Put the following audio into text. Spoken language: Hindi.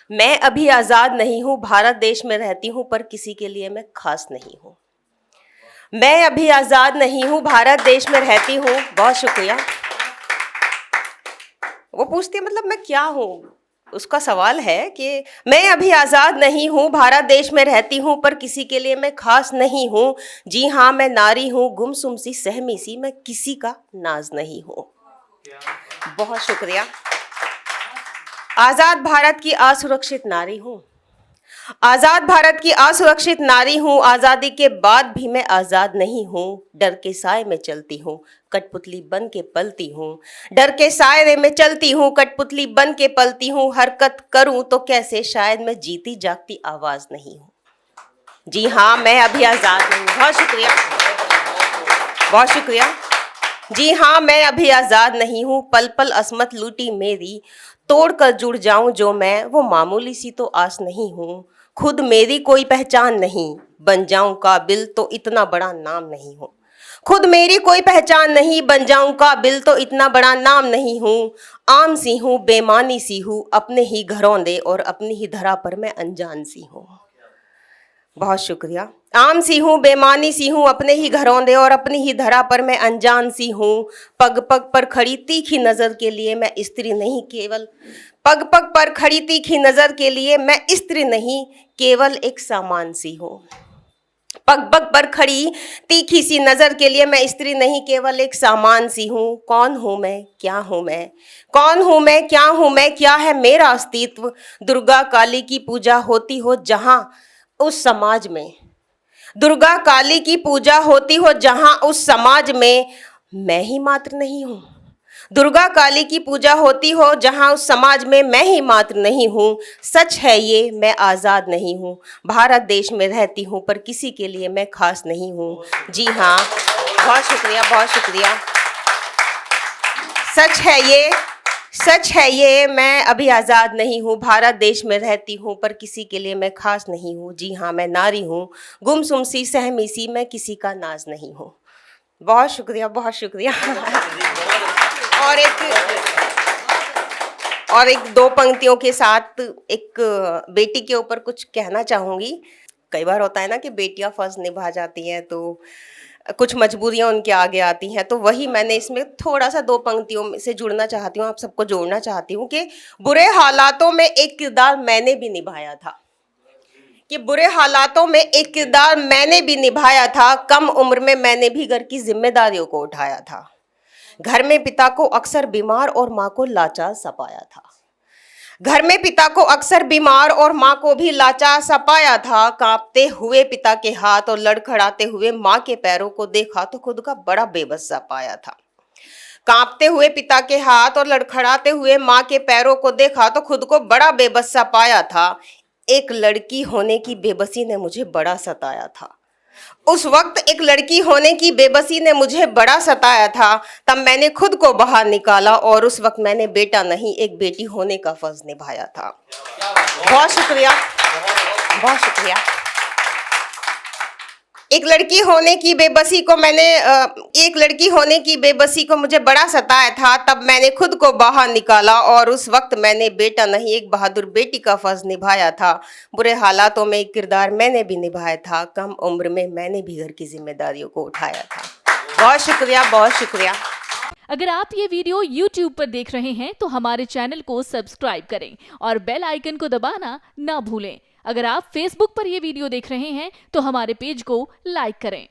मैं अभी आज़ाद नहीं हूँ, भारत देश में रहती हूँ, पर किसी के लिए मैं खास नहीं हूँ। मैं अभी आज़ाद नहीं हूँ, भारत देश में रहती हूँ। बहुत शुक्रिया। वो पूछती है मतलब मैं क्या हूँ, उसका सवाल है कि मैं अभी आज़ाद नहीं हूँ, भारत देश में रहती हूँ, पर किसी के लिए मैं खास नहीं हूँ। जी हाँ, मैं नारी हूँ, गुमसुम सी सहमी सी, मैं किसी का नाज नहीं हूँ। बहुत शुक्रिया। आज़ाद भारत की असुरक्षित नारी हूँ। आज़ाद भारत की असुरक्षित नारी हूँ। आज़ादी के बाद भी मैं आज़ाद नहीं हूँ। डर के साए में चलती हूँ, कठपुतली बन के पलती हूँ। डर के साए में चलती हूँ, कठपुतली बन के पलती हूँ। हरकत करूँ तो कैसे, शायद मैं जीती जागती आवाज़ नहीं हूँ। जी हाँ, मैं अभी आज़ाद नहीं हूँ। बहुत शुक्रिया, बहुत शुक्रिया। जी हाँ, मैं अभी आज़ाद नहीं हूँ। पल पल असमत लूटी मेरी, तोड़ कर जुड़ जाऊं जो मैं, वो मामूली सी तो आस नहीं हूँ। खुद मेरी कोई पहचान नहीं, बन जाऊं काबिल तो इतना बड़ा नाम नहीं हूँ। खुद मेरी कोई पहचान नहीं, बन जाऊं काबिल तो इतना बड़ा नाम नहीं हूँ। आम सी हूँ, बेमानी सी हूँ, अपने ही घरौंदे और अपनी ही धरा पर मैं अनजान सी हूँ। बहुत शुक्रिया। आम सी हूँ, बेमानी सी हूँ, अपने ही घरौंदे और अपनी ही धरा पर मैं अनजान सी हूँ। पग पग पर खड़ी तीखी नज़र के लिए मैं स्त्री नहीं केवल, पग पग पर खड़ी तीखी नज़र के लिए मैं स्त्री नहीं, केवल एक सामान सी हूँ। पग पग पर खड़ी तीखी सी नज़र के लिए मैं स्त्री नहीं, केवल एक सामान सी हूँ। कौन हूँ मैं, क्या हूँ मैं, कौन हूँ मैं, क्या हूँ मैं, क्या है मेरा अस्तित्व। दुर्गा काली की पूजा होती हो जहाँ उस समाज में, दुर्गा काली की पूजा होती हो जहाँ उस समाज में मैं ही मात्र नहीं हूँ। दुर्गा काली की पूजा होती हो जहाँ उस समाज में मैं ही मात्र नहीं हूँ। सच है ये, मैं आज़ाद नहीं हूँ, भारत देश में रहती हूँ, पर किसी के लिए मैं खास नहीं हूँ। जी हाँ, बहुत शुक्रिया, बहुत शुक्रिया। सच है ये, सच है ये, मैं अभी आज़ाद नहीं हूँ, भारत देश में रहती हूँ, पर किसी के लिए मैं खास नहीं हूँ। जी हाँ, मैं नारी हूँ, गुमसुम सी सहमी सी, मैं किसी का नाज नहीं हूँ। बहुत शुक्रिया, बहुत शुक्रिया। और एक दो पंक्तियों के साथ एक बेटी के ऊपर कुछ कहना चाहूँगी। कई बार होता है ना कि बेटियां फर्ज निभा जाती हैं तो कुछ मजबूरियां उनके आगे आती हैं, तो वही मैंने इसमें थोड़ा सा दो पंक्तियों से जुड़ना चाहती हूँ, आप सबको जोड़ना चाहती हूँ कि बुरे हालातों में एक किरदार मैंने भी निभाया था, कि बुरे हालातों में एक किरदार मैंने भी निभाया था। कम उम्र में मैंने भी घर की जिम्मेदारियों को उठाया था। घर में पिता को अक्सर बीमार और माँ को लाचार सपाया था। घर में पिता को अक्सर बीमार और माँ को भी लाचार सपाया था। कांपते हुए पिता के हाथ और लड़खड़ाते हुए माँ के पैरों को देखा तो खुद का बड़ा बेबस सा पाया था। कांपते हुए पिता के हाथ और लड़खड़ाते हुए माँ के पैरों को देखा तो खुद को बड़ा बेबस सा पाया था। एक लड़की होने की बेबसी ने मुझे बड़ा सताया था। उस वक्त एक लड़की होने की बेबसी ने मुझे बड़ा सताया था। तब मैंने खुद को बाहर निकाला और उस वक्त मैंने बेटा नहीं, एक बेटी होने का फर्ज निभाया था। बहुत शुक्रिया, बहुत शुक्रिया। एक लड़की होने की बेबसी को मुझे बड़ा सताया था। तब मैंने खुद को बाहर निकाला और उस वक्त मैंने बेटा नहीं, एक बहादुर बेटी का फर्ज निभाया था। बुरे हालातों में एक किरदार मैंने भी निभाया था। कम उम्र में मैंने भी घर की जिम्मेदारियों को उठाया था। बहुत शुक्रिया, बहुत शुक्रिया। अगर आप ये वीडियो YouTube पर देख रहे हैं तो हमारे चैनल को सब्सक्राइब करें और बेल आइकन को दबाना ना भूलें। अगर आप Facebook पर ये वीडियो देख रहे हैं तो हमारे पेज को लाइक करें।